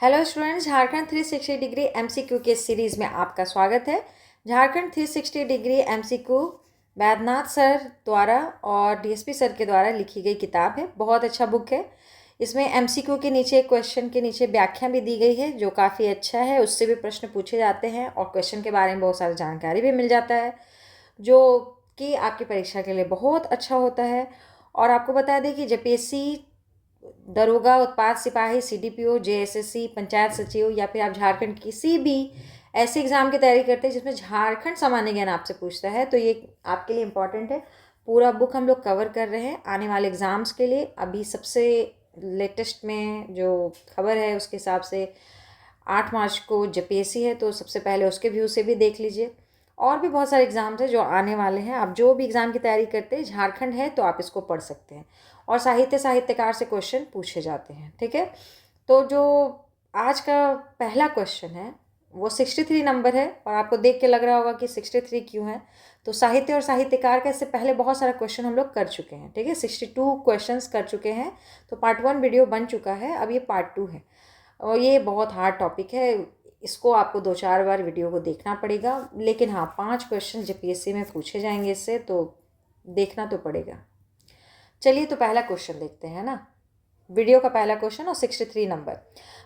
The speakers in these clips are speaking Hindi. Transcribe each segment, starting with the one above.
Hello students, Jharkhand 360 degree MCQ के सीरीज़ में आपका स्वागत है। Jharkhand 360 degree MCQ Baidyanath sir द्वारा और डीएसपी सर के द्वारा लिखी गई किताब है। बहुत अच्छा बुक है। इसमें एमसीक्यू के नीचे क्वेश्चन के नीचे व्याख्या भी दी गई है जो काफ़ी अच्छा है। उससे भी प्रश्न पूछे जाते हैं और क्वेश्चन के बारे में बहुत सारी जानकारी भी मिल जाता है जो कि आपकी परीक्षा के लिए बहुत अच्छा होता है। और आपको बता दें कि जेपीएससी, दरोगा, उत्पाद सिपाही, सीडीपीओ, जेएसएससी, पंचायत सचिव या फिर आप झारखंड किसी भी ऐसे एग्ज़ाम की तैयारी करते हैं जिसमें झारखंड सामान्य ज्ञान आपसे पूछता है तो ये आपके लिए इम्पॉर्टेंट है। पूरा बुक हम लोग कवर कर रहे हैं आने वाले एग्ज़ाम्स के लिए। अभी सबसे लेटेस्ट में जो खबर है उसके हिसाब से 8 मार्च को जेपीएससी है, तो सबसे पहले उसके व्यू से भी देख लीजिए। और भी बहुत सारे एग्ज़ाम्स हैं जो आने वाले हैं। आप जो भी एग्ज़ाम की तैयारी करते हैं, झारखंड है तो आप इसको पढ़ सकते हैं। और साहित्यकार से क्वेश्चन पूछे जाते हैं, ठीक है। तो जो आज का पहला क्वेश्चन है वो 63 नंबर है और आपको देख के लग रहा होगा कि 63 क्यों है। तो साहित्य और साहित्यकार का इससे पहले बहुत सारा क्वेश्चन हम लोग कर चुके हैं, ठीक है। 62 क्वेश्चंस कर चुके हैं। तो पार्ट 1 वीडियो बन चुका है, अब ये पार्ट 2 है और ये बहुत हार्ड टॉपिक है। इसको आपको 2-4 बार वीडियो को देखना पड़ेगा, लेकिन हाँ 5 क्वेश्चन जेपीएससी में पूछे जाएंगे इससे, तो देखना तो पड़ेगा। चलिए तो पहला क्वेश्चन देखते हैं ना, वीडियो का पहला क्वेश्चन और 63 नंबर।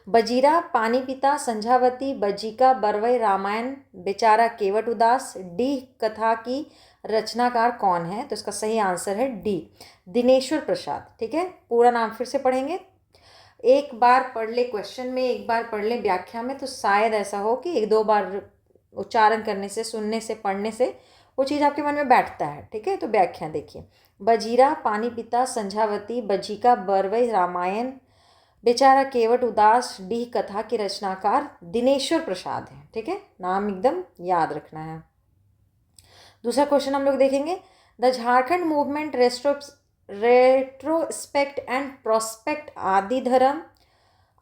बजीरा, पानी पिता, संझावती, बजीका, बरवई, रामायण, बेचारा, केवट उदास, डी कथा की रचनाकार कौन है? तो इसका सही आंसर है डी, दिनेश्वर प्रसाद, ठीक है। पूरा नाम फिर से पढ़ेंगे। एक बार पढ़ ले क्वेश्चन में, एक बार पढ़ ले व्याख्या में, तो शायद ऐसा हो कि 1-2 बार उच्चारण करने से, सुनने से, पढ़ने से वो चीज़ आपके मन में बैठता है, ठीक है। तो व्याख्या देखिए। बजीरा, पानी पिता, संझावती, बजीका, बरवई, रामायण, बेचारा, केवट उदास, डीह कथा के रचनाकार दिनेश्वर प्रसाद हैं, ठीक है। नाम एकदम याद रखना है। दूसरा क्वेश्चन हम लोग देखेंगे। The Jharkhand movement retrospect and prospect Adi Dharam,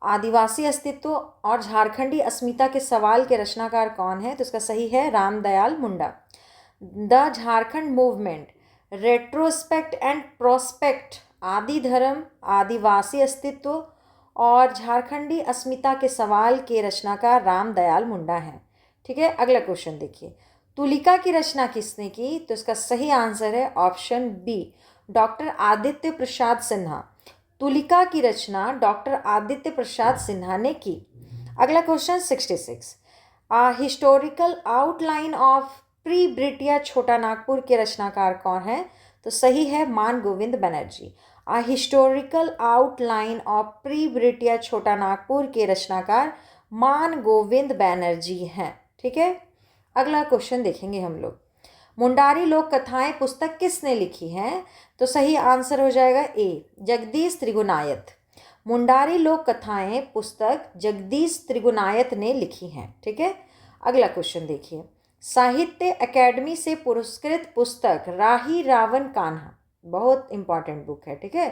आदिवासी अस्तित्व और झारखंडी अस्मिता के सवाल के रचनाकार कौन है? तो इसका सही है Ramdayal Munda. The Jharkhand movement retrospect and prospect Adi Dharam, आदिवासी अस्तित्व और झारखंडी अस्मिता के सवाल के रचनाकार रामदयाल मुंडा हैं, ठीक है। अगला क्वेश्चन देखिए। तुलिका की रचना किसने की? तो इसका सही आंसर है option B, doctor Aditya Prasad Sinha. Tulika की रचना डॉक्टर आदित्य प्रसाद सिन्हा ने की। अगला question 66। Historical outline of pre British Chota Nagpur के रचनाकार कौन है? तो सही है Man Govind Banerjee. Historical outline of pre British Chota Nagpur के रचनाकार मान गोविंद बनर्जी हैं, ठीक है। अगला क्वेश्चन देखेंगे हम लोग। मुंडारी लोक कथाएं पुस्तक किसने लिखी है? तो सही आंसर हो जाएगा ए, जगदीश त्रिगुनायत। मुंडारी लोक कथाएं पुस्तक जगदीश त्रिगुनायत ने लिखी हैं, ठीक है। अगला क्वेश्चन देखिए। साहित्य अकेडमी से पुरस्कृत पुस्तक राही रावण कान्हा, बहुत इंपॉर्टेंट बुक है, ठीक है,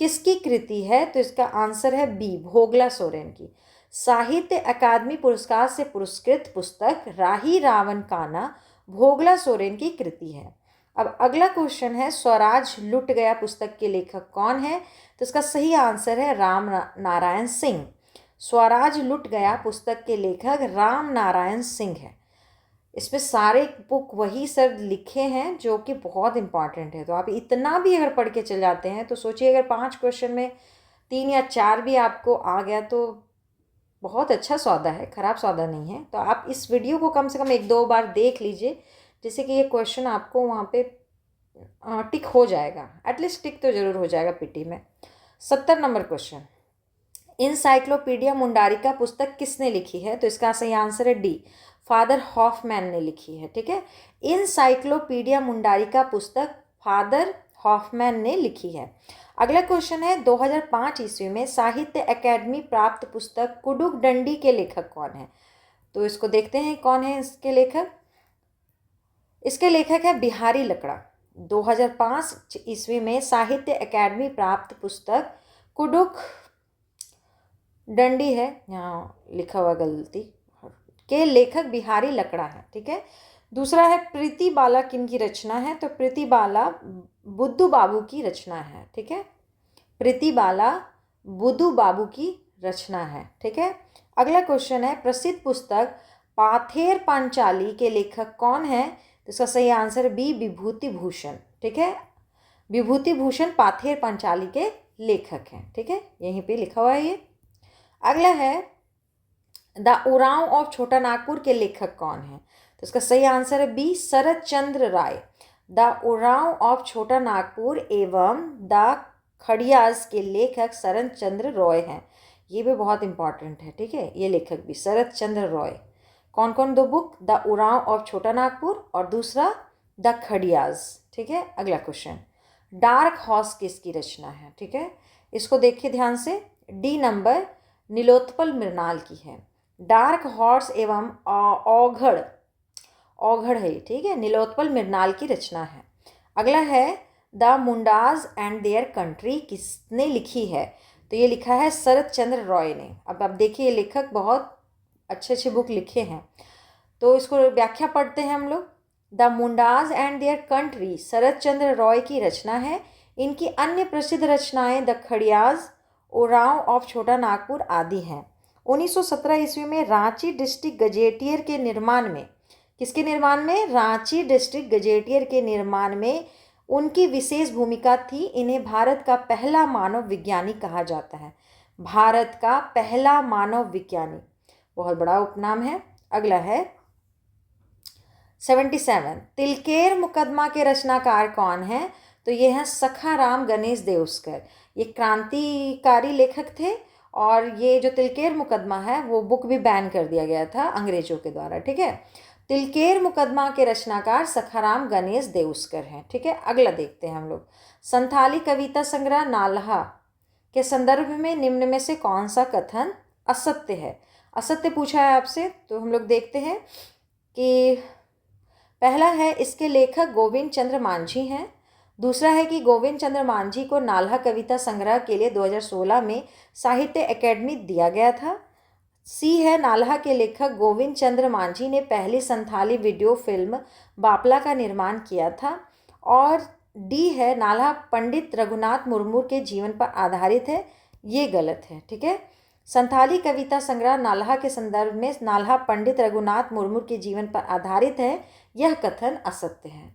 किसकी कृति है? तो इसका आंसर है बी, भोगला सोरेन की। साहित्य अकादमी पुरस्कार से पुरस्कृत पुस्तक राही रावण कान्हा भोगला सोरेन की कृति है। अब अगला क्वेश्चन है, स्वराज लुट गया पुस्तक के लेखक कौन है? तो इसका सही आंसर है राम नारायण सिंह। स्वराज लुट गया पुस्तक के लेखक राम नारायण सिंह है। इसमें सारे बुक वही सर लिखे हैं जो कि बहुत इंपॉर्टेंट है। तो आप इतना भी अगर पढ़ के चल जाते हैं तो सोचिए, अगर 5 क्वेश्चन में 3 या 4 भी आपको आ गया तो बहुत अच्छा सौदा है, ख़राब सौदा नहीं है। तो आप इस वीडियो को कम से कम 1-2 बार देख लीजिए, जिससे कि ये क्वेश्चन आपको वहाँ पे टिक हो जाएगा, एटलीस्ट टिक तो ज़रूर हो जाएगा पीटी में। 70 नंबर क्वेश्चन। इंसाइक्लोपीडिया मुंडारिका पुस्तक किसने लिखी है? तो इसका सही आंसर है डी, फादर हॉफमैन ने लिखी है, ठीक है। इंसाइक्लोपीडिया मुंडारिका पुस्तक फादर हॉफमैन ने लिखी है। अगला क्वेश्चन है, 2005 ईस्वी में साहित्य अकेडमी प्राप्त पुस्तक कुडुक डंडी के लेखक कौन है? तो इसको देखते हैं कौन है इसके लेखक। इसके लेखक है बिहारी लकड़ा। 2005 ईस्वी में साहित्य अकेडमी प्राप्त पुस्तक कुडुक डंडी है, यहाँ लिखा हुआ गलती, के लेखक बिहारी लकड़ा है, ठीक है। दूसरा है प्रीति बाला किन की रचना है? तो प्रीति बाला बुद्धू बाबू की रचना है, ठीक है। प्रीति बाला बुद्धू बाबू की रचना है। ठीक है, अगला क्वेश्चन है प्रसिद्ध पुस्तक पाथेर पांचाली के लेखक कौन है? तो इसका सही आंसर बी विभूति भूषण। ठीक है, विभूति भूषण पाथेर पांचाली के लेखक हैं। ठीक है, यहीं पे लिखा हुआ है ये। अगला है द उरांव ऑफ छोटा नागपुर के लेखक कौन है? तो इसका सही आंसर है B Sharad Chandra Rai. The Oraon of Chhota Nagpur एवं द खड़ियाज के लेखक शरद चंद्र रॉय हैं। ये भी बहुत इंपॉर्टेंट है। ठीक है, ये लेखक भी शरद चंद्र रॉय। कौन कौन दो book? The Oraon of Chhota Nagpur और दूसरा द खड़ियाज। ठीक है, अगला क्वेश्चन डार्क हॉर्स किसकी रचना है? ठीक है, इसको देखिए ध्यान से। डी नंबर नीलोत्पल मृणाल की है। डार्क हॉर्स एवं औघड़ है। ठीक है, नीलोत्पल मृणाल की रचना है। अगला है the Mundas and their country किसने लिखी है? तो ये लिखा है शरद चंद्र रॉय ने। अब देखिए लेखक बहुत अच्छे अच्छे बुक लिखे हैं, तो इसको व्याख्या पढ़ते हैं हम लोग। The Mundas and their country Sarat Chandra Roy की रचना है। इनकी अन्य प्रसिद्ध रचनाएं द खड़ियाज, उरांव ऑफ छोटा नागपुर आदि हैं। 1917 ईस्वी में रांची डिस्ट्रिक्ट गजेटियर के निर्माण में, किसके निर्माण में? रांची डिस्ट्रिक्ट गजेटियर के निर्माण में उनकी विशेष भूमिका थी। इन्हें भारत का पहला मानव विज्ञानी कहा जाता है। भारत का पहला मानव विज्ञानी, बहुत बड़ा उपनाम है। अगला है 77 तिलकेर मुकदमा के रचनाकार कौन है? तो ये हैं सखाराम गणेश देउस्कर। ये क्रांतिकारी लेखक थे और ये जो तिलकेर मुकदमा है वो बुक भी बैन कर दिया गया था अंग्रेजों के द्वारा। ठीक है, तिलकेर मुकदमा के रचनाकार सखाराम गणेश देउस्कर हैं। ठीक है, अगला देखते हैं हम लोग। संथाली कविता संग्रह नालहा के संदर्भ में निम्न में से कौन सा कथन असत्य है? असत्य पूछा है आपसे, तो हम लोग देखते हैं कि पहला है इसके लेखक गोविंद चंद्र मांझी हैं। दूसरा है कि गोविंद चंद्र मांझी को नालहा कविता संग्रह के लिए 2016 में साहित्य अकेडमी दिया गया था। सी है नालहा के लेखक गोविंद चंद्र मांझी ने पहली संथाली वीडियो फिल्म बापला का निर्माण किया था। और डी है नालहा पंडित रघुनाथ मुर्मू के जीवन पर आधारित है। ये गलत है। ठीक है, संथाली कविता संग्रह नालहा के संदर्भ में नालहा पंडित रघुनाथ मुर्मू के जीवन पर आधारित है, यह कथन असत्य है।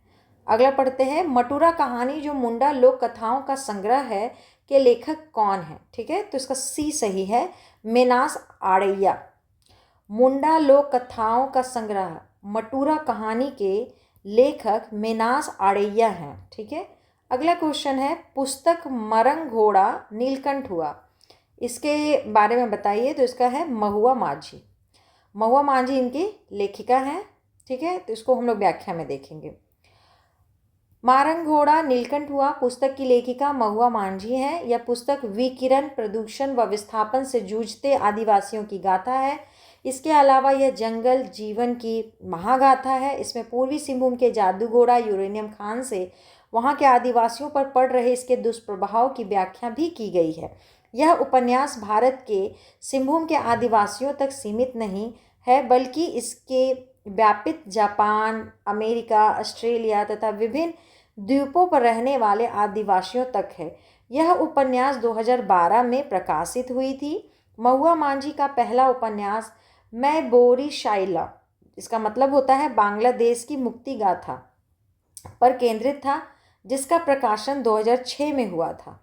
अगला पढ़ते हैं मटूरा कहानी जो मुंडा लोक कथाओं का संग्रह है के लेखक कौन है? ठीक है, तो इसका सी सही है मेनास आड़ैया। मुंडा लोक कथाओं का संग्रह मटूरा कहानी के लेखक मेनास आड़ैया हैं। ठीक है, अगला क्वेश्चन है पुस्तक मरंग घोड़ा नीलकंठ हुआ, इसके बारे में बताइए। तो इसका है महुआ माझी। महुआ माझी इनकी लेखिका हैं। ठीक है, तो इसको हम लोग व्याख्या में देखेंगे। मारंग घोड़ा नीलकंठ हुआ पुस्तक की लेखिका महुआ माझी है। यह पुस्तक विकिरण, प्रदूषण व विस्थापन से जूझते आदिवासियों की गाथा है। इसके अलावा यह जंगल जीवन की महागाथा है। इसमें पूर्वी सिंहभूम के जादूगोड़ा यूरेनियम खान से वहाँ के आदिवासियों पर पड़ रहे इसके दुष्प्रभाव की व्याख्या भी की गई है। यह उपन्यास भारत के सिंहभूम के आदिवासियों तक सीमित नहीं है, बल्कि इसके व्यापित जापान, अमेरिका, ऑस्ट्रेलिया तथा विभिन्न द्वीपों पर रहने वाले आदिवासियों तक है। यह उपन्यास 2012 में प्रकाशित हुई थी। महुआ माझी का पहला उपन्यास मैं बोरी शाइला, इसका मतलब होता है बांग्लादेश की मुक्ति गाथा, पर केंद्रित था, जिसका प्रकाशन 2006 में हुआ था।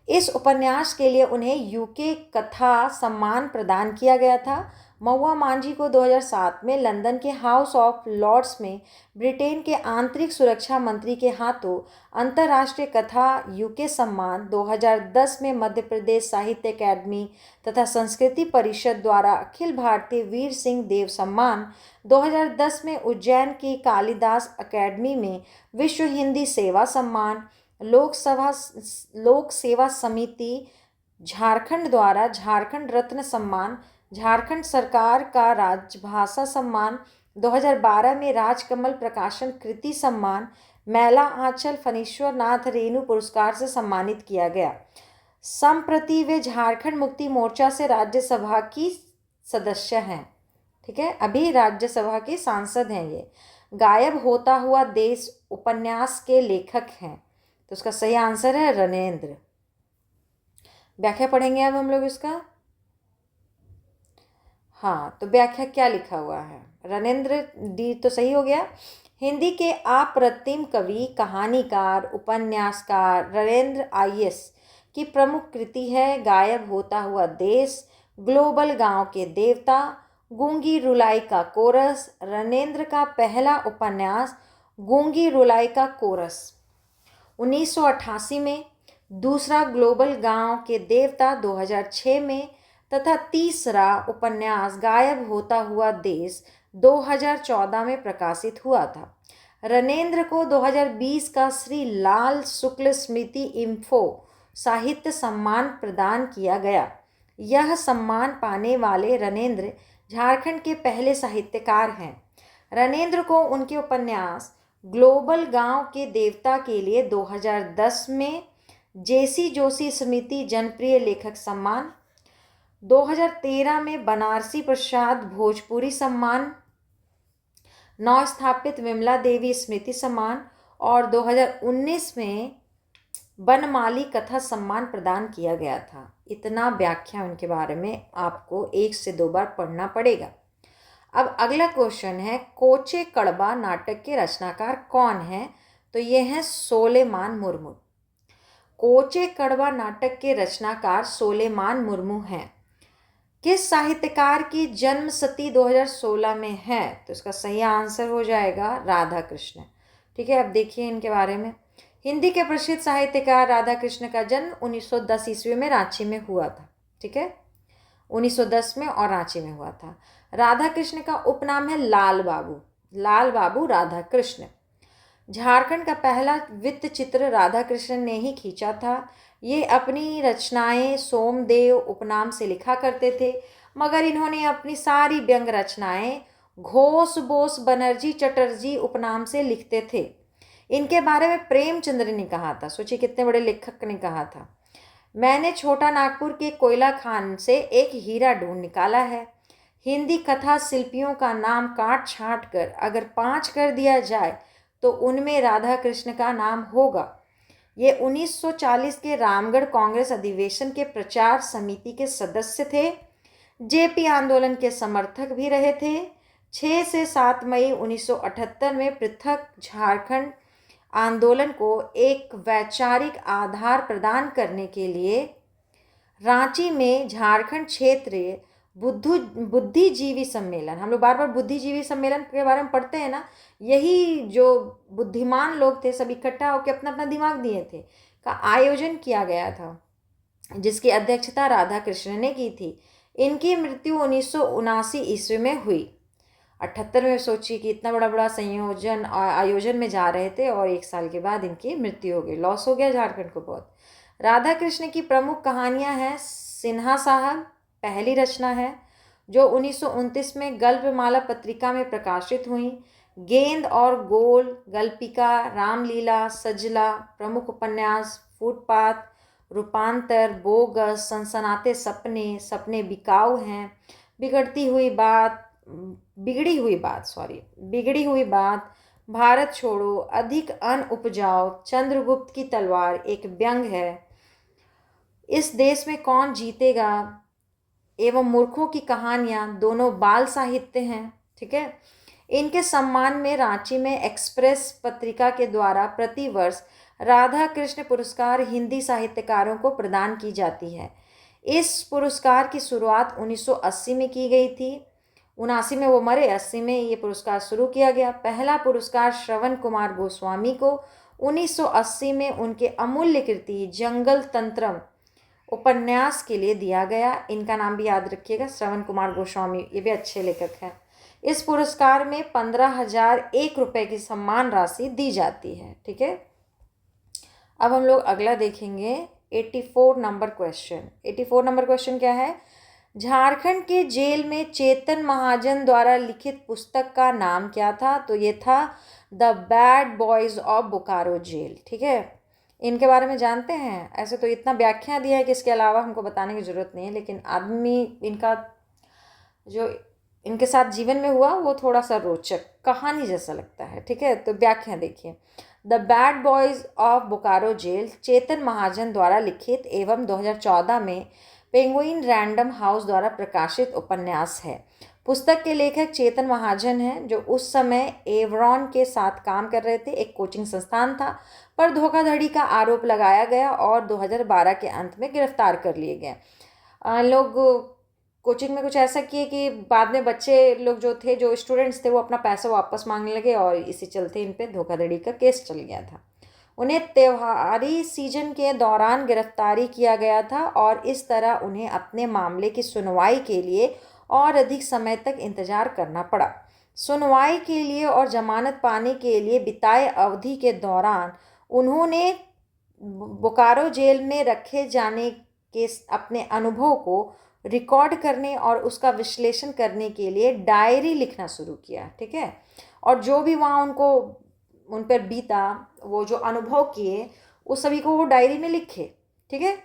इस उपन्यास के लिए उन्हें यूके कथा सम्मान प्रदान किया गया था। महुआ माझी को 2007 में लंदन के हाउस ऑफ लॉर्ड्स में ब्रिटेन के आंतरिक सुरक्षा मंत्री के हाथों अंतर्राष्ट्रीय कथा यूके सम्मान, 2010 में मध्य प्रदेश साहित्य अकादमी तथा संस्कृति परिषद द्वारा अखिल भारतीय वीर सिंह देव सम्मान, 2010 में उज्जैन की कालिदास अकादमी में विश्व हिंदी सेवा सम्मान, लोक सेवा समिति झारखंड द्वारा झारखंड रत्न सम्मान, झारखंड सरकार का राजभाषा सम्मान, 2012 में राजकमल प्रकाशन कृति सम्मान, मैला आंचल फणीश्वर नाथ रेणु पुरस्कार से सम्मानित किया गया। संप्रति वे झारखंड मुक्ति मोर्चा से राज्यसभा की सदस्य हैं। ठीक है, अभी राज्यसभा के सांसद हैं ये। गायब होता हुआ देश उपन्यास के लेखक हैं। तो उसका सही आंसर है रणेंद्र। व्याख्या पढ़ेंगे अब हम लोग इसका। हाँ, तो व्याख्या क्या लिखा हुआ है? रणेंद्र डी तो सही हो गया। हिंदी के अप्रतिम कवि, कहानीकार, उपन्यासकार रणेंद्र आईएएस की प्रमुख कृति है गायब होता हुआ देश, ग्लोबल गांव के देवता, गूंगी रुलाई का कोरस। रणेंद्र का पहला उपन्यास गूंगी रुलाई का कोरस 1988 में, दूसरा ग्लोबल गांव के देवता 2006 में तथा तीसरा उपन्यास गायब होता हुआ देश 2014 में प्रकाशित हुआ था। रणेंद्र को 2020 का श्री लाल शुक्ल स्मृति इम्फो साहित्य सम्मान प्रदान किया गया। यह सम्मान पाने वाले रणेंद्र झारखंड के पहले साहित्यकार हैं। रणेंद्र को उनके उपन्यास ग्लोबल गांव के देवता के लिए 2010 में जेसी जोशी स्मृति जनप्रिय लेखक सम्मान, 2013 में बनारसी प्रसाद भोजपुरी सम्मान, नवस्थापित विमला देवी स्मृति सम्मान और 2019 में बनमाली कथा सम्मान प्रदान किया गया था। इतना व्याख्या उनके बारे में आपको 1 से 2 बार पढ़ना पड़ेगा। अब अगला क्वेश्चन है, कोचे कड़बा नाटक के रचनाकार कौन है? तो ये हैं सोलेमान मुर्मू। कोचे कड़बा नाटक के रचनाकार सोलेमान मुर्मू हैं। किस साहित्यकार की जन्म शती 2016 में है? तो इसका सही आंसर हो जाएगा राधा कृष्ण। ठीक है, अब देखिए इनके बारे में। हिंदी के प्रसिद्ध साहित्यकार राधा कृष्ण का जन्म 1910 ईस्वी में रांची में हुआ था। ठीक है, 1910 में और रांची में हुआ था। राधा कृष्ण का उपनाम है लाल बाबू, लाल बाबू राधा कृष्ण। झारखंड का पहला वृत्त चित्र राधा कृष्ण ने ही खींचा था। ये अपनी रचनाएं सोमदेव उपनाम से लिखा करते थे, मगर इन्होंने अपनी सारी व्यंग रचनाएं घोष बोस बनर्जी चटर्जी उपनाम से लिखते थे। इनके बारे में प्रेमचंद्र ने कहा था, सोचिए कितने बड़े लेखक ने कहा था, मैंने छोटा नागपुर के कोयला खान से एक हीरा ढूंढ निकाला है। हिंदी कथा शिल्पियों का नाम काट छांट कर अगर 5 कर दिया जाए तो उनमें राधा कृष्ण का नाम होगा। ये 1940 के रामगढ़ कांग्रेस अधिवेशन के प्रचार समिति के सदस्य थे। जेपी आंदोलन के समर्थक भी रहे थे। 6 से 7 मई 1978 में पृथक झारखंड आंदोलन को एक वैचारिक आधार प्रदान करने के लिए रांची में झारखंड क्षेत्रीय बुद्धिजीवी सम्मेलन, हम लोग बार बार बुद्धिजीवी सम्मेलन के बारे में पढ़ते हैं ना, यही जो बुद्धिमान लोग थे सब इकट्ठा होकर अपना अपना दिमाग दिए थे, का आयोजन किया गया था, जिसकी अध्यक्षता राधा कृष्ण ने की थी। इनकी मृत्यु 1979 ईस्वी में हुई। 78 में सोचिए कि इतना बड़ा बड़ा संयोजन आयोजन में जा रहे थे और 1 साल के बाद इनकी मृत्यु हो गई। लॉस हो गया झारखंड को बहुत। राधा कृष्ण की प्रमुख कहानियां हैं सिन्हा साहब पहली रचना है जो 1929 में गल्पमाला पत्रिका में प्रकाशित हुई। गेंद और गोल, गल्पिका, रामलीला, सजला, प्रमुख उपन्यास, फुटपाथ, रूपांतर, बोगस, सनसनाते सपने, सपने बिकाऊ हैं, बिगड़ी हुई बात, भारत छोड़ो, अधिक अन्न उपजाओ, चंद्रगुप्त की तलवार एक व्यंग है, इस देश में कौन जीतेगा एवं मूर्खों की कहानियां दोनों बाल साहित्य हैं। ठीक है, इनके सम्मान में रांची में एक्सप्रेस पत्रिका के द्वारा प्रतिवर्ष राधा कृष्ण पुरस्कार हिंदी साहित्यकारों को प्रदान की जाती है। इस पुरस्कार की शुरुआत 1980 में की गई थी। 79 में वो मरे, 80 में ये पुरस्कार शुरू किया गया। पहला पुरस्कार श्रवण कुमार गोस्वामी को 1980 में उनके अमूल्य कृति जंगल तंत्रम उपन्यास के लिए दिया गया। इनका नाम भी याद रखिएगा, श्रवण कुमार गोस्वामी, ये भी अच्छे लेखक हैं। इस पुरस्कार में 15,001 रुपये की सम्मान राशि दी जाती है। ठीक है, अब हम लोग अगला देखेंगे 84 नंबर क्वेश्चन। 84 नंबर क्वेश्चन क्या है? झारखंड के जेल में चेतन महाजन द्वारा लिखित पुस्तक का नाम क्या था? तो ये था the bad boys of Bokaro jail. ठीक है, इनके बारे में जानते हैं। ऐसे तो इतना व्याख्या दिया है कि इसके अलावा हमको बताने की ज़रूरत नहीं है, लेकिन आदमी इनका जो इनके साथ जीवन में हुआ वो थोड़ा सा रोचक कहानी जैसा लगता है। ठीक है, तो व्याख्या देखिए। The bad boys of Bokaro jail Chetan Mahajan द्वारा लिखित एवं 2014 में पेंगुइन रैंडम हाउस द्वारा प्रकाशित उपन्यास है। पुस्तक के लेखक चेतन महाजन हैं, जो उस समय एवरॉन के साथ काम कर रहे थे, एक कोचिंग संस्थान था, पर धोखाधड़ी का आरोप लगाया गया और 2012 के अंत में गिरफ्तार कर लिए गए। लोग कोचिंग में कुछ ऐसा किए कि बाद में बच्चे लोग जो थे, जो स्टूडेंट्स थे, वो अपना पैसा वापस मांगने लगे और इसी चलते इन पे धोखाधड़ी का केस चल गया था। उन्हें त्योहारी सीजन के दौरान गिरफ्तारी किया गया था और इस तरह उन्हें अपने मामले की सुनवाई के लिए और अधिक समय तक इंतजार करना पड़ा। सुनवाई के लिए और जमानत पाने के लिए बिताए अवधि के दौरान उन्होंने बोकारो जेल में रखे जाने के अपने अनुभव को रिकॉर्ड करने और उसका विश्लेषण करने के लिए डायरी लिखना शुरू किया। ठीक है, और जो भी वहाँ उनको उन पर बीता, वो जो अनुभव किए, उस सभी को वो डायरी में लिखे। ठीक है,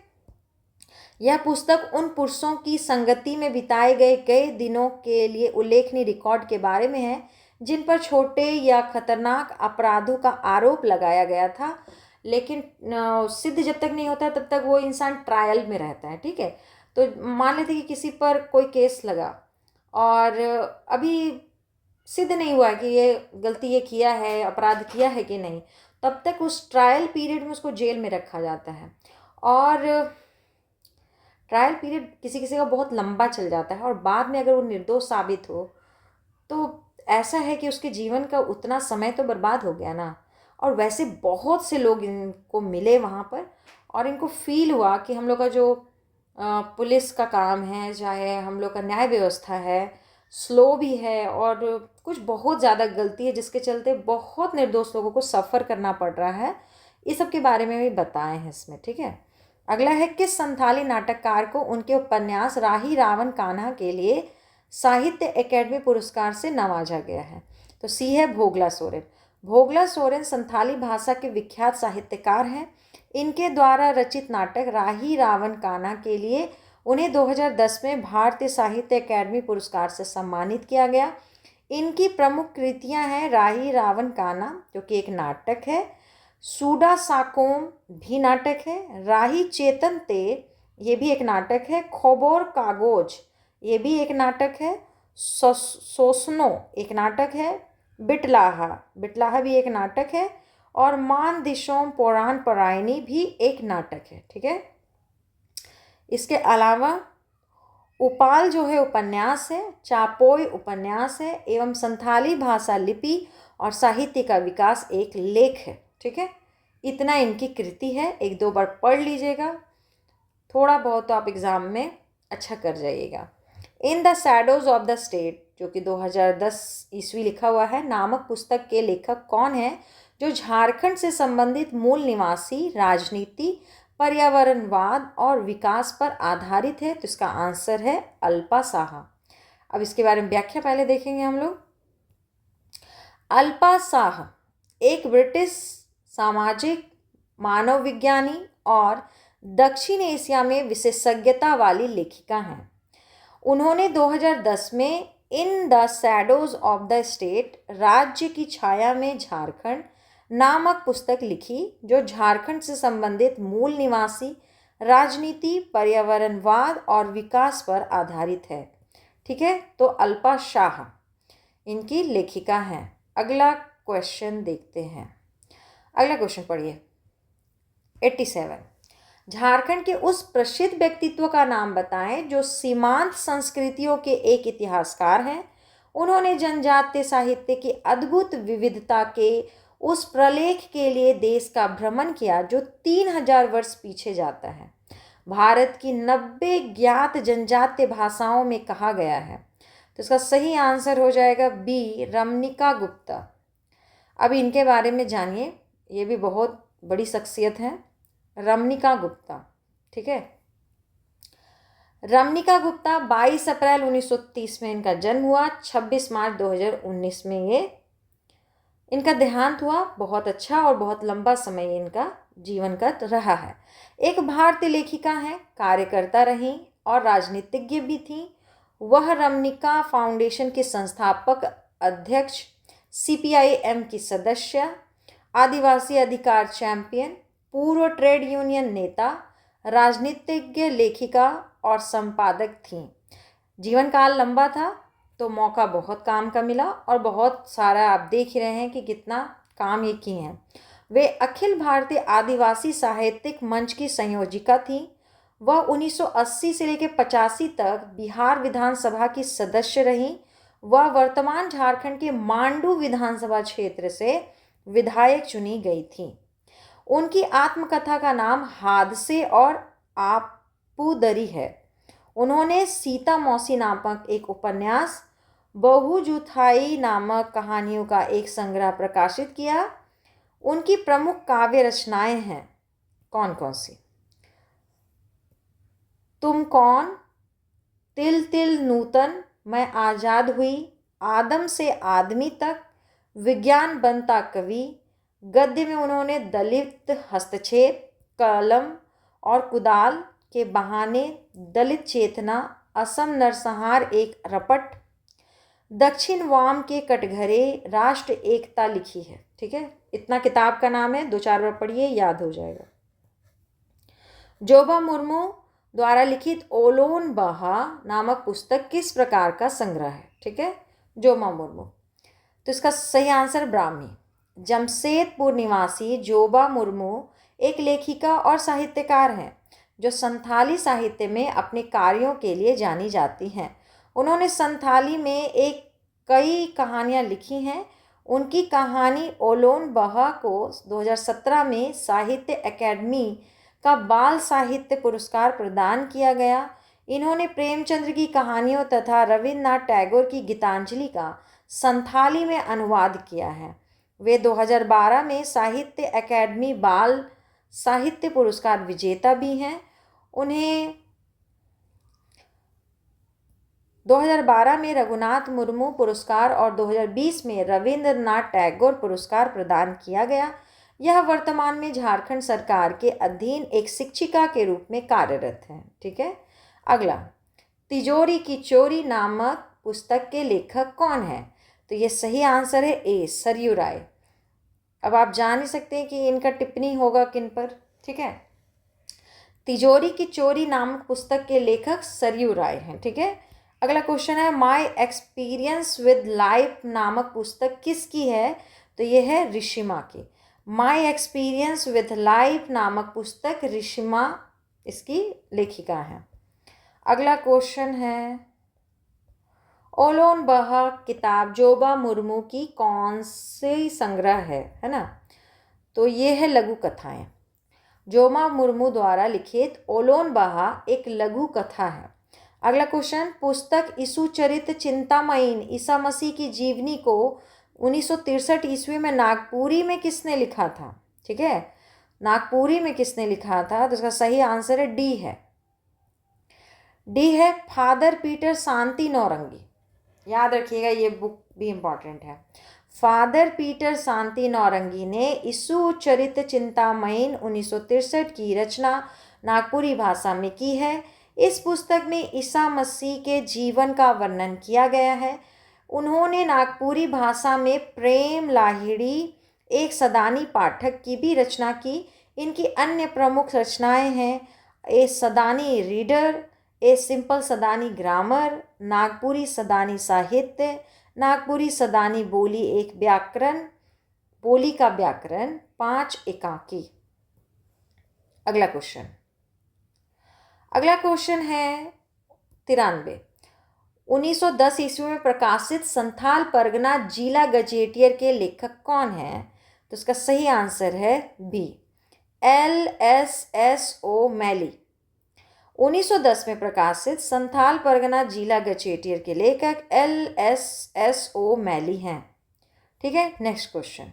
यह पुस्तक उन पुरुषों की संगति में बिताए गए कई दिनों के लिए उल्लेखनीय रिकॉर्ड के बारे में है, जिन पर छोटे या खतरनाक अपराधों का आरोप लगाया गया था, लेकिन सिद्ध जब तक नहीं होता तब तक वो इंसान ट्रायल में रहता है। ठीक है, तो मान लेते कि किसी पर कोई केस लगा और अभी सिद्ध नहीं हुआ कि ये गलती ये किया है, अपराध किया है कि नहीं, तब तक उस ट्रायल पीरियड में उसको जेल में रखा जाता है। और ट्रायल पीरियड किसी किसी का बहुत लंबा चल जाता है और बाद में अगर वो निर्दोष साबित हो तो ऐसा है कि उसके जीवन का उतना समय तो बर्बाद हो गया ना। और वैसे बहुत से लोग इनको मिले वहाँ पर और इनको फील हुआ कि हम लोग का जो पुलिस का काम है, चाहे हम लोग का न्याय व्यवस्था है, स्लो भी है और कुछ बहुत ज़्यादा गलती है, जिसके चलते बहुत निर्दोष लोगों को सफ़र करना पड़ रहा है। इस सब के बारे में भी बताए हैं इसमें। ठीक है, अगला है, किस संथाली नाटककार को उनके उपन्यास राही रावण कान्हा के लिए साहित्य अकेडमी पुरस्कार से नवाजा गया है? तो सी है भोगला सोरेन। भोगला सोरेन संथाली भाषा के विख्यात साहित्यकार हैं। इनके द्वारा रचित नाटक राही रावण कान्हा के लिए उन्हें 2010 में भारतीय साहित्य अकेडमी पुरस्कार से सम्मानित किया गया। इनकी प्रमुख कृतियां हैं राही रावण कान्हा, जो कि एक नाटक है, सूडा साकोम भी नाटक है, राही चेतन ते ये भी एक नाटक है, खोबोर कागोज ये भी एक नाटक है, सोसनो एक नाटक है, बिटलाहा बिटलाहा भी एक नाटक है और मान दिशोम पुराण परायणी भी एक नाटक है। ठीक है, इसके अलावा उपाल जो है उपन्यास है, चापोई उपन्यास है एवं संथाली भाषा लिपि और साहित्य का विकास एक लेख है। ठीक है, इतना इनकी कृति है, एक दो बार पढ़ लीजिएगा, थोड़ा बहुत तो आप एग्ज़ाम में अच्छा कर जाइएगा। In the shadows of the state, जो कि 2010 ईस्वी लिखा हुआ है, नामक पुस्तक के लेखक कौन है, जो झारखंड से संबंधित मूल निवासी, राजनीति, पर्यावरणवाद और विकास पर आधारित है? तो इसका आंसर है अल्पा साहा। अब इसके बारे में व्याख्या पहले देखेंगे हम लोग। अल्पा साहा एक ब्रिटिश सामाजिक मानव विज्ञानी और दक्षिण एशिया में विशेषज्ञता वाली लेखिका हैं। उन्होंने 2010 में in the shadows of the state, राज्य की छाया में झारखंड नामक पुस्तक लिखी, जो झारखंड से संबंधित मूल निवासी, राजनीति, पर्यावरणवाद और विकास पर आधारित है। ठीक है, तो अल्पा शाह इनकी लेखिका हैं। अगला क्वेश्चन देखते हैं। अगला क्वेश्चन पढ़िए, 87। झारखंड के उस प्रसिद्ध व्यक्तित्व का नाम बताएं जो सीमांत संस्कृतियों के एक इतिहासकार हैं। उन्होंने जनजातीय साहित्य की अद्भुत विविधता के उस प्रलेख के लिए देश का भ्रमण किया जो 3000 वर्ष पीछे जाता है। भारत की 90 ज्ञात जनजातीय भाषाओं में कहा गया है। तो इसका सही आंसर हो जाएगा बी, रमनिका गुप्ता। अब इनके बारे में जानिए, ये भी बहुत बड़ी शख्सियत है, रमनिका गुप्ता। ठीक है, रमनिका गुप्ता 22 अप्रैल 1930 में इनका जन्म हुआ, 26 मार्च 2019 में ये इनका देहांत हुआ। बहुत अच्छा और बहुत लंबा समय इनका जीवन का रहा है। एक भारतीय लेखिका हैं, कार्यकर्ता रहीं और राजनीतिज्ञ भी थीं। वह रमनिका फाउंडेशन के संस्थापक, अध्यक्ष, CPIM की सदस्य आदिवासी अधिकार चैंपियन, पूर्व ट्रेड यूनियन नेता, राजनीतिज्ञ, लेखिका और संपादक थीं। जीवन काल लंबा था तो मौका बहुत काम का मिला और बहुत सारा आप देख रहे हैं कि कितना काम ये किए हैं। वे अखिल भारतीय आदिवासी साहित्यिक मंच की संयोजिका थीं। वह 1980 से लेकर 85 तक बिहार विधानसभा की सदस्य रहीं। वह वर्तमान झारखंड के मांडू विधानसभा क्षेत्र से विधायक चुनी गई थी। उनकी आत्मकथा का नाम हादसे और आपूदरी है। उन्होंने सीता मौसी नामक एक उपन्यास, बहुजुथाई नामक कहानियों का एक संग्रह प्रकाशित किया। उनकी प्रमुख काव्य रचनाएं हैं कौन कौन सी? तुम कौन, तिल तिल नूतन, मैं आज़ाद हुई, आदम से आदमी तक, विज्ञान बनता कवि। गद्य में उन्होंने दलित हस्तक्षेप, कलम और कुदाल के बहाने, दलित चेतना, असम नरसंहार एक रपट, दक्षिण वाम के कटघरे, राष्ट्र एकता लिखी है। ठीक है, इतना किताब का नाम है, 2-4 बार पढ़िए, याद हो जाएगा। जोबा मुर्मू द्वारा लिखित ओलोन बहा नामक पुस्तक किस प्रकार का संग्रह है? ठीक है, जोबा मुर्मू। तो इसका सही आंसर ब्राह्मी। जमशेदपुर निवासी जोबा मुर्मू एक लेखिका और साहित्यकार हैं जो संथाली साहित्य में अपने कार्यों के लिए जानी जाती हैं। उन्होंने संथाली में कई कहानियाँ लिखी हैं। उनकी कहानी ओलोन बहा को 2017 में साहित्य अकेडमी का बाल साहित्य पुरस्कार प्रदान किया गया। इन्होंने प्रेमचंद्र की कहानियों तथा रविन्द्रनाथ टैगोर की गीतांजलि का संथाली में अनुवाद किया है। वे 2012 में साहित्य अकेडमी बाल साहित्य पुरस्कार विजेता भी हैं। उन्हें 2012 में रघुनाथ मुर्मू पुरस्कार और 2020 में रविन्द्रनाथ टैगोर पुरस्कार प्रदान किया गया। यह वर्तमान में झारखंड सरकार के अधीन एक शिक्षिका के रूप में कार्यरत हैं। ठीक है, अगला, तिजोरी की चोरी नामक पुस्तक के लेखक कौन है? तो ये सही आंसर है ए, सरयू राय। अब आप जान ही सकते हैं कि इनका टिप्पणी होगा किन पर। ठीक है, तिजोरी की चोरी नामक पुस्तक के लेखक सरयू राय हैं। ठीक है, अगला क्वेश्चन है, माई एक्सपीरियंस विद लाइफ नामक पुस्तक किसकी है? तो ये है ऋषिमा की। माई एक्सपीरियंस विद लाइफ नामक पुस्तक ऋषिमा इसकी लेखिका है। अगला क्वेश्चन है, ओलोन बहा किताब जोबा मुर्मू की कौन सी संग्रह है ना? तो ये है लघु कथाएं। जोबा मुर्मू द्वारा लिखित ओलोन बहा एक लघु कथा है। अगला क्वेश्चन, पुस्तक यीशु चरित चिंतामयी ईसा मसीह की जीवनी को 1963 ईस्वी में नागपुरी में किसने लिखा था? ठीक है, नागपुरी में किसने लिखा था? तो इसका सही आंसर है डी है। डी है फादर पीटर शांति नौरंगी। याद रखिएगा, ये बुक भी इम्पॉर्टेंट है। फादर पीटर शांति नौरंगी ने यीशु चरित चिंतामयी 1963 की रचना नागपुरी भाषा में की है। इस पुस्तक में ईसा मसीह के जीवन का वर्णन किया गया है। उन्होंने नागपुरी भाषा में प्रेम लाहिड़ी, एक सदानी पाठक की भी रचना की। इनकी अन्य प्रमुख रचनाएं हैं A Sadani reader, A simple Sadani grammar, Nagpuri Sadani साहित्य, नागपुरी सदानी बोली एक व्याकरण, बोली का व्याकरण, 5 एकाकी। अगला क्वेश्चन है 93। 1910 ईस्वी में प्रकाशित संथाल परगना जिला गजेटियर के लेखक कौन है? तो इसका सही आंसर है बी, LSSO मैली। 1910 में प्रकाशित संथाल परगना जिला गजेटियर के लेखक LSSO मैली हैं। ठीक है, नेक्स्ट क्वेश्चन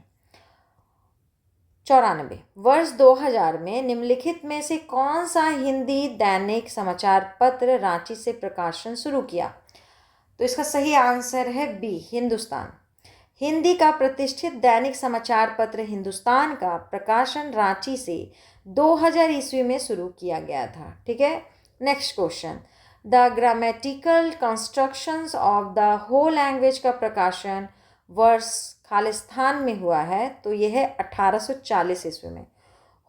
94। वर्ष 2000 में निम्नलिखित में से कौन सा हिंदी दैनिक समाचार पत्र रांची से प्रकाशन शुरू किया? तो इसका सही आंसर है बी, हिंदुस्तान। हिंदी का प्रतिष्ठित दैनिक समाचार पत्र हिंदुस्तान का प्रकाशन रांची से 2000 ईस्वी में शुरू किया गया था। ठीक है, next question, the grammatical constructions of the whole language का प्रकाशन वर्ष खालिस्तान में हुआ है तो यह है 1840 ईस्वी में।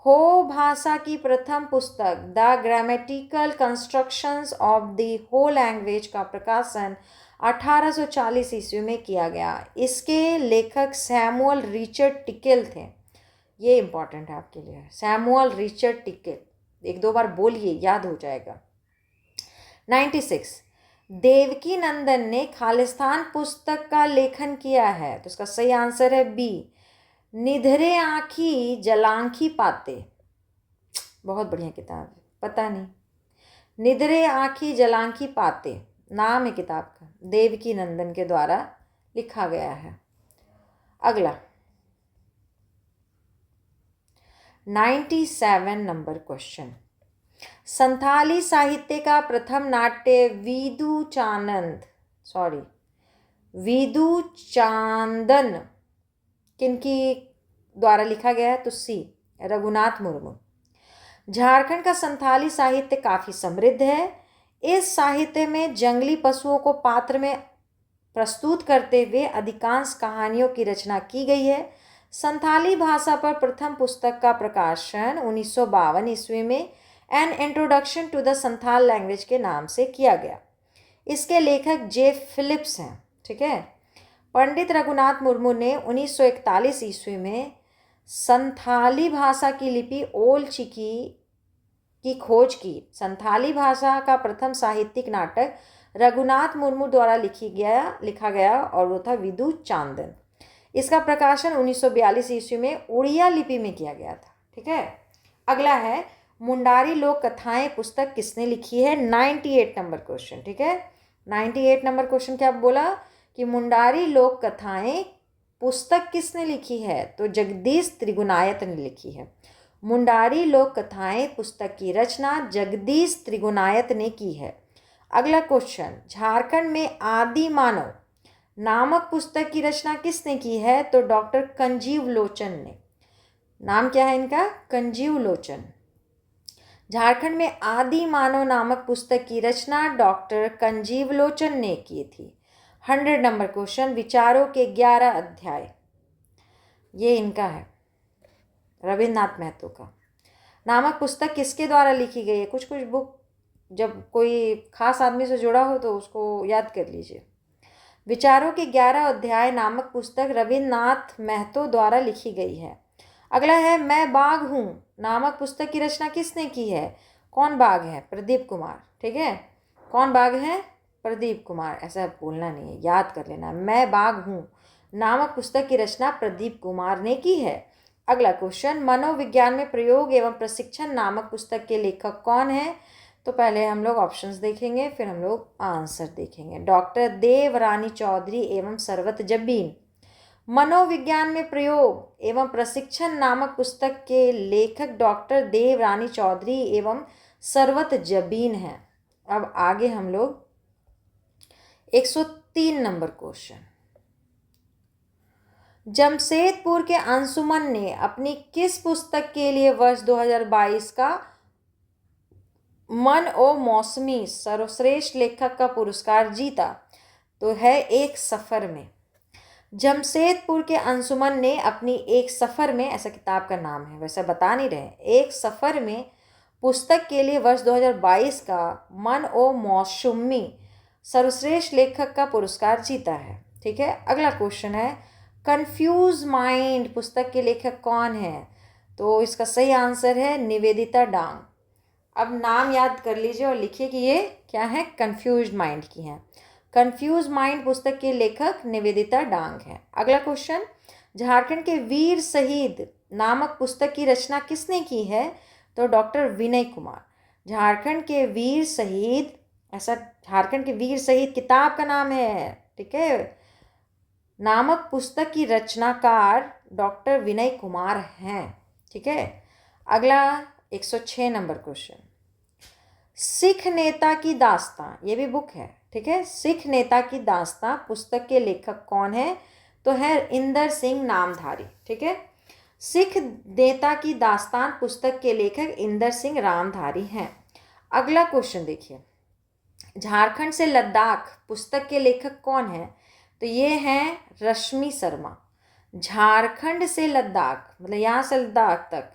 हो भाषा की प्रथम पुस्तक the grammatical constructions of the हो लैंग्वेज का प्रकाशन 1840 ईस्वी में किया गया। इसके लेखक सैमुअल रिचर्ड टिकेल थे। ये इंपॉर्टेंट है आपके लिए, सैमुअल रिचर्ड टिकेल, एक दो बार बोलिए याद हो जाएगा। 96 देवकी नंदन ने खालिस्तान पुस्तक का लेखन किया है तो इसका सही आंसर है बी, निधरे आँखी जलांखी पाते। बहुत बढ़िया किताब है, पता नहीं, निधरे आँखी जलांखी पाते नाम है किताब का, देवकी नंदन के द्वारा लिखा गया है। अगला 97 नंबर क्वेश्चन, संथाली साहित्य का प्रथम नाट्य विदु चांदन किनकी द्वारा लिखा गया है तो सी, रघुनाथ मुर्मू। झारखंड का संथाली साहित्य काफ़ी समृद्ध है। इस साहित्य में जंगली पशुओं को पात्र में प्रस्तुत करते हुए अधिकांश कहानियों की रचना की गई है। संथाली भाषा पर प्रथम पुस्तक का प्रकाशन 1952 ईस्वी में an introduction to the Santhal language के नाम से किया गया। इसके लेखक जे फिलिप्स हैं। ठीक है। पंडित रघुनाथ मुर्मू ने 1941 ईस्वी में संथाली भाषा की लिपि ओल चिकी की खोज की। संथाली भाषा का प्रथम साहित्यिक नाटक रघुनाथ मुर्मू द्वारा लिखा गया और वो था विदु चांदन। इसका प्रकाशन 1942 ईस्वी में उड़िया लिपि में किया गया था। ठीक है। अगला है मुंडारी लोक कथाएं पुस्तक किसने लिखी है, 98 नंबर क्वेश्चन। ठीक है। 98 नंबर क्वेश्चन क्या बोला कि मुंडारी लोक कथाएं पुस्तक किसने लिखी है, तो जगदीश त्रिगुणायत ने लिखी है। मुंडारी लोक कथाएं पुस्तक की रचना जगदीश त्रिगुणायत ने की है। अगला क्वेश्चन, झारखंड में आदि मानव नामक पुस्तक की रचना किसने की है, तो डॉक्टर कंजीव लोचन ने। नाम क्या है इनका, कंजीव लोचन। झारखंड में आदि मानव नामक पुस्तक की रचना डॉक्टर कंजीव लोचन ने की थी। 100 नंबर क्वेश्चन, विचारों के 11 अध्याय, ये इनका है रविन्द्रनाथ महतो का नामक पुस्तक किसके द्वारा लिखी गई है। कुछ कुछ बुक जब कोई खास आदमी से जुड़ा हो तो उसको याद कर लीजिए। विचारों के 11 अध्याय नामक पुस्तक रविन्द्रनाथ महतो द्वारा लिखी गई है। अगला है मैं बाघ हूँ नामक पुस्तक की रचना किसने की है। कौन बाघ है, प्रदीप कुमार। ठीक है, कौन बाघ है, प्रदीप कुमार। ऐसा बोलना नहीं है, याद कर लेना। मैं बाघ हूँ नामक पुस्तक की रचना प्रदीप कुमार ने की है। अगला क्वेश्चन, मनोविज्ञान में प्रयोग एवं प्रशिक्षण नामक पुस्तक के लेखक कौन है, तो पहले हम लोग ऑप्शंस देखेंगे फिर हम लोग आंसर देखेंगे। डॉक्टर देवरानी चौधरी एवं सरवत जब्बीन। मनोविज्ञान में प्रयोग एवं प्रशिक्षण नामक पुस्तक के लेखक डॉक्टर देवरानी चौधरी एवं सरवत जब्बीन हैं। अब आगे हम लोग 103 नंबर क्वेश्चन, जमशेदपुर के अंशुमन ने अपनी किस पुस्तक के लिए वर्ष 2022 का मन ओ मौसमी सर्वश्रेष्ठ लेखक का पुरस्कार जीता, तो है एक सफ़र में। जमशेदपुर के अंशुमन ने अपनी एक सफ़र में, ऐसा किताब का नाम है, वैसा बता नहीं रहे, एक सफ़र में पुस्तक के लिए वर्ष 2022 का मन ओ मौसमी सर्वश्रेष्ठ लेखक का पुरस्कार जीता है। ठीक है। अगला क्वेश्चन है कंफ्यूज माइंड पुस्तक के लेखक कौन है, तो इसका सही आंसर है निवेदिता डांग। अब नाम याद कर लीजिए और लिखिए कि ये क्या है, कंफ्यूज माइंड की हैं। कंफ्यूज माइंड पुस्तक के लेखक निवेदिता डांग है। अगला क्वेश्चन, झारखंड के वीर शहीद नामक पुस्तक की रचना किसने की है, तो डॉक्टर विनय कुमार। झारखंड के वीर शहीद, ऐसा झारखंड के वीर शहीद किताब का नाम है। ठीक है, नामक पुस्तक की रचनाकार डॉक्टर विनय कुमार हैं। ठीक है। अगला 106 नंबर क्वेश्चन, सिख नेता की दास्तां, ये भी बुक है। ठीक है, सिख नेता की दास्तां पुस्तक के लेखक कौन है, तो है इंदर सिंह नामधारी। ठीक है, सिख नेता की दास्तान पुस्तक के लेखक इंदर सिंह रामधारी हैं। अगला क्वेश्चन देखिए, झारखंड से लद्दाख पुस्तक के लेखक कौन है, तो ये हैं रश्मि शर्मा। झारखंड से लद्दाख, मतलब यहाँ से लद्दाख तक,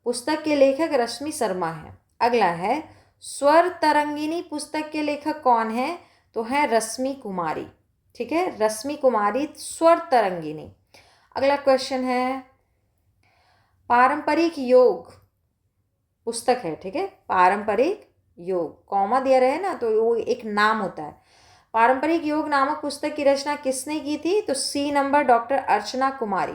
पुस्तक के लेखक रश्मि शर्मा है। अगला है स्वर तरंगिनी पुस्तक के लेखक कौन है? तो है रश्मि कुमारी। ठीक है, रश्मि कुमारी स्वर तरंगिनी। अगला क्वेश्चन है पारंपरिक योग पुस्तक है। ठीक है, पारंपरिक योग, कॉमा दिया रहे ना तो वो एक नाम होता है। पारंपरिक योग नामक पुस्तक की रचना किसने की थी? तो सी नंबर डॉक्टर अर्चना कुमारी।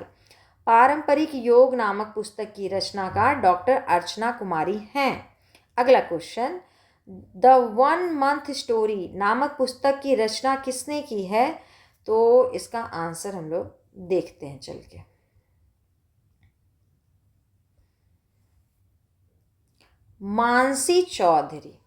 पारंपरिक योग नामक पुस्तक की रचनाकार डॉक्टर अर्चना कुमारी हैं। अगला क्वेश्चन, द 1 मंथ स्टोरी नामक पुस्तक की रचना किसने की है? तो इसका आंसर हम लोग देखते हैं चल के। Mansi Chaudhary.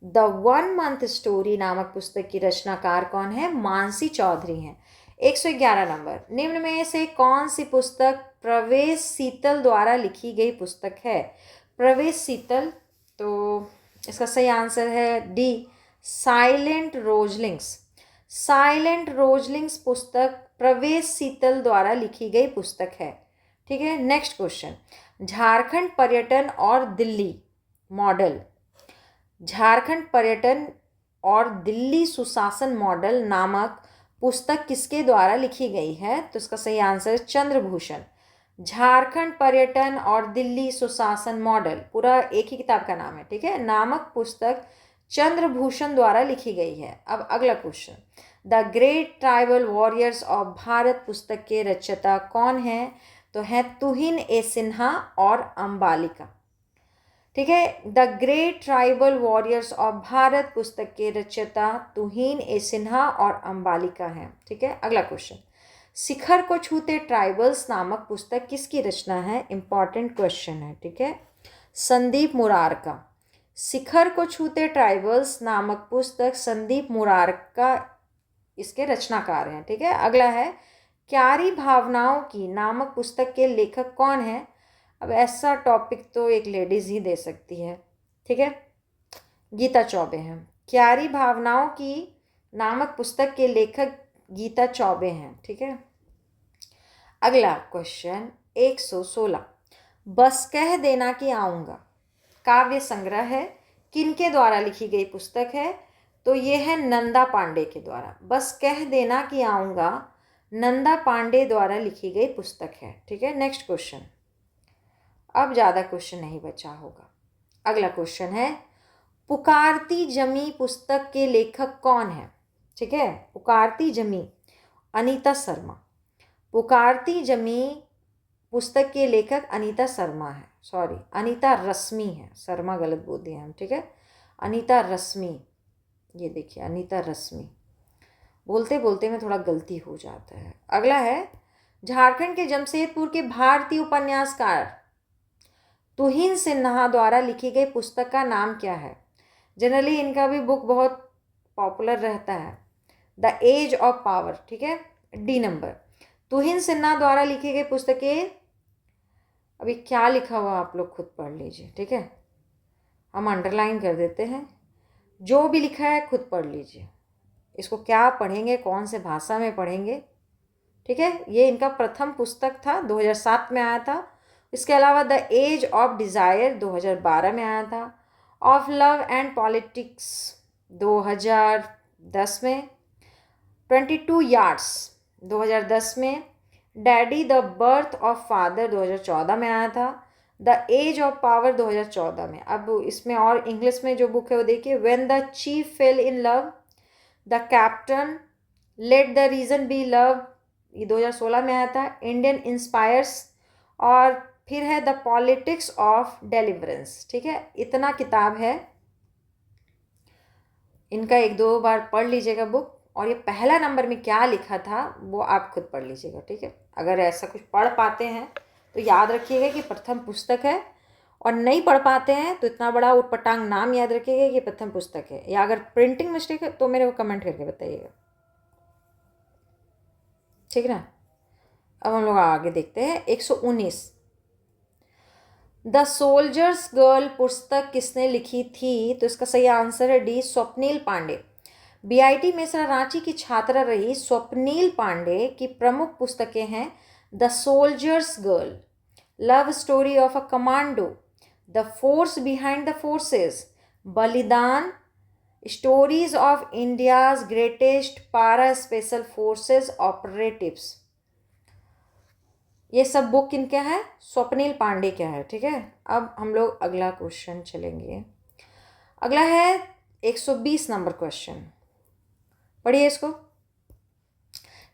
The 1 month story नामक पुस्तक की रचनाकार कौन है? मानसी चौधरी हैं। 111 नंबर, निम्न में से कौन सी पुस्तक प्रवेश सीतल द्वारा लिखी गई पुस्तक है? प्रवेश सीतल, तो इसका सही आंसर है डी, साइलेंट रोजलिंग्स। साइलेंट रोजलिंग्स पुस्तक प्रवेश सीतल द्वारा लिखी गई पुस्तक है। ठीक है, नेक्स्ट क्वेश्चन, झारखंड पर्यटन और दिल्ली मॉडल, झारखंड पर्यटन और दिल्ली सुशासन मॉडल नामक पुस्तक किसके द्वारा लिखी गई है? तो इसका सही आंसर है चंद्रभूषण। झारखंड पर्यटन और दिल्ली सुशासन मॉडल पूरा एक ही किताब का नाम है। ठीक है, नामक पुस्तक चंद्रभूषण द्वारा लिखी गई है। अब अगला question, the great tribal warriors of Bharat पुस्तक के रचयिता कौन है? तो है तुहिन ए सिन्हा और अंबालिका। ठीक है, the great tribal warriors of Bharat पुस्तक के रचयिता तुहिन ए सिन्हा और अंबालिका हैं। ठीक है, अगला क्वेश्चन, शिखर को छूते ट्राइबल्स नामक पुस्तक किसकी रचना है? इंपॉर्टेंट क्वेश्चन है। ठीक है, संदीप मुरारका। शिखर को छूते ट्राइबल्स नामक पुस्तक संदीप मुरारका इसके रचनाकार हैं। ठीक है, अगला है क्यारी भावनाओं की नामक पुस्तक के लेखक कौन है? अब ऐसा टॉपिक तो एक लेडीज़ ही दे सकती है। ठीक है, गीता चौबे हैं। क्यारी भावनाओं की नामक पुस्तक के लेखक गीता चौबे हैं। ठीक है, अगला क्वेश्चन 116, बस कह देना कि आऊँगा काव्य संग्रह है, किनके द्वारा लिखी गई पुस्तक है? तो ये है नंदा पांडे के द्वारा। बस कह देना कि आऊँगा नंदा पांडे द्वारा लिखी गई पुस्तक है। ठीक है, नेक्स्ट क्वेश्चन, अब ज़्यादा क्वेश्चन नहीं बचा होगा। अगला क्वेश्चन है पुकारती जमी पुस्तक के लेखक कौन है? ठीक है, पुकारती जमी अनीता शर्मा। पुकारती जमी पुस्तक के लेखक अनीता शर्मा है, सॉरी अनीता रश्मि है, शर्मा गलत बोल दिया हम। ठीक है, अनीता रश्मि, ये देखिए अनीता रश्मि, बोलते बोलते में थोड़ा गलती हो जाता है। अगला है झारखंड के जमशेदपुर के भारतीय उपन्यासकार तुहिन सिन्हा द्वारा लिखी गई पुस्तक का नाम क्या है? जनरली इनका भी बुक बहुत पॉपुलर रहता है, द एज ऑफ पावर। ठीक है, डी नंबर, तुहिन सिन्हा द्वारा लिखी गई पुस्तक के, अभी क्या लिखा हुआ आप लोग खुद पढ़ लीजिए। ठीक है, हम अंडरलाइन कर देते हैं, जो भी लिखा है खुद पढ़ लीजिए। इसको क्या पढ़ेंगे, कौन से भाषा में पढ़ेंगे? ठीक है, ये इनका प्रथम पुस्तक था, 2007 में आया था। इसके अलावा द एज ऑफ डिज़ायर 2012 में आया था। ऑफ लव एंड पॉलिटिक्स 2010 में। 22 यार्ड्स 2010 में। Daddy the birth of father 2014 में आया था। द एज ऑफ पावर 2014 में। अब इसमें और इंग्लिश में जो बुक है वो देखिए, when the chief fell in love, the captain, let the reason be love, ये 2016 में आया था। इंडियन इंस्पायर्स, और फिर है द पॉलिटिक्स ऑफ डेलिवरेंस। ठीक है, इतना किताब है इनका, 1-2 बार पढ़ लीजिएगा बुक। और ये पहला नंबर में क्या लिखा था वो आप खुद पढ़ लीजिएगा। ठीक है, अगर ऐसा कुछ पढ़ पाते हैं तो याद रखिएगा कि प्रथम पुस्तक है, और नहीं पढ़ पाते हैं तो इतना बड़ा उटपटांग नाम याद रखिएगा कि प्रथम पुस्तक है। या अगर प्रिंटिंग मिस्टेक है तो मेरे को कमेंट करके बताइएगा। ठीक है ना, अब हम लोग आगे देखते हैं 119, द सोल्जर्स गर्ल पुस्तक किसने लिखी थी? तो इसका सही आंसर है डी, स्वप्निल पांडे। बीआईटी मिश्रा रांची की छात्रा रही स्वप्नील पांडे की प्रमुख पुस्तकें हैं the soldiers girl, love story of a commando, the force behind the forces, बलिदान, स्टोरीज ऑफ इंडियाज ग्रेटेस्ट पारा स्पेशल फोर्सेस ऑपरेटिव्स। ये सब बुक किनके हैं? स्वप्निल पांडे क्या है। ठीक है, अब हम लोग अगला क्वेश्चन चलेंगे। अगला है 120 नंबर क्वेश्चन, पढ़िए इसको।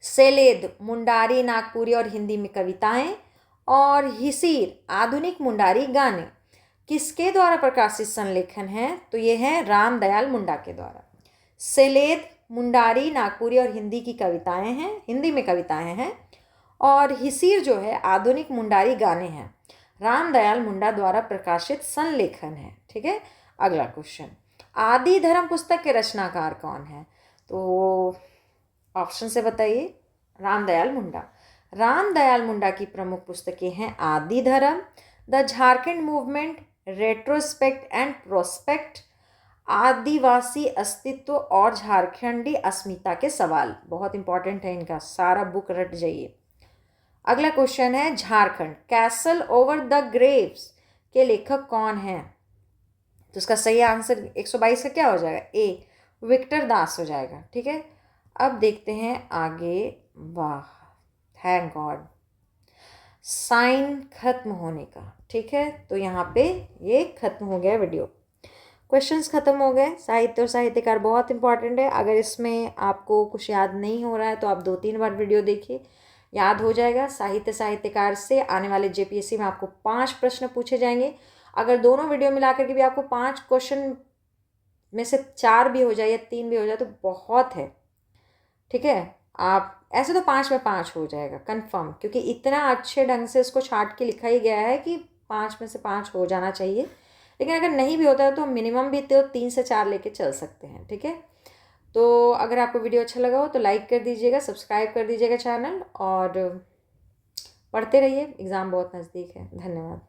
सेलेद मुंडारी नागपुरी और हिंदी में कविताएं और हिसीर आधुनिक मुंडारी गाने किसके द्वारा प्रकाशित संलेखन है? तो ये है रामदयाल मुंडा के द्वारा। सेलेद मुंडारी नागपुरी और हिंदी की कविताएं हैं, हिंदी में कविताएं हैं, और हिसीर जो है आधुनिक मुंडारी गाने हैं, रामदयाल मुंडा द्वारा प्रकाशित संलेखन है। ठीक है, अगला क्वेश्चन, आदि धर्म पुस्तक के रचनाकार कौन है? तो ऑप्शन से बताइए। रामदयाल मुंडा। रामदयाल मुंडा की प्रमुख पुस्तकें हैं Adi Dharam, the Jharkhand movement, retrospect and prospect, Adivasi Astitva और झारखंडी अस्मिता के सवाल। बहुत इंपॉर्टेंट है, इनका सारा बुक रट जाइए। अगला क्वेश्चन है Jharkhand castle over the Graves के लेखक कौन है? तो इसका सही आंसर 122 का क्या हो जाएगा? ए, विक्टर दास हो जाएगा। ठीक है, अब देखते हैं आगे। वाह, थैंक गॉड, साइन खत्म होने का। ठीक है, तो यहाँ पे ये खत्म हो गया वीडियो, क्वेश्चंस खत्म हो गए। साहित्य और साहित्यकार बहुत इंपॉर्टेंट है, अगर इसमें आपको कुछ याद नहीं हो रहा है तो आप 2-3 बार वीडियो देखिए, याद हो जाएगा। साहित्य साहित्यकार से आने वाले जेपीएससी में आपको 5 प्रश्न पूछे जाएंगे। अगर दोनों वीडियो मिलाकर के भी आपको 5 क्वेश्चन में से 4 भी हो जाए या 3 भी हो जाए तो बहुत है। ठीक है, आप ऐसे तो 5 में 5 हो जाएगा कंफर्म, क्योंकि इतना अच्छे ढंग से इसको छाट के लिखा ही गया है कि 5 में से 5 हो जाना चाहिए। लेकिन अगर नहीं भी होता है तो मिनिमम भी तो 3 से 4 लेके चल सकते हैं। ठीक है, तो अगर आपको वीडियो अच्छा लगा हो तो लाइक कर दीजिएगा, सब्सक्राइब कर दीजिएगा चैनल, और पढ़ते रहिए, एग्ज़ाम बहुत नज़दीक है। धन्यवाद।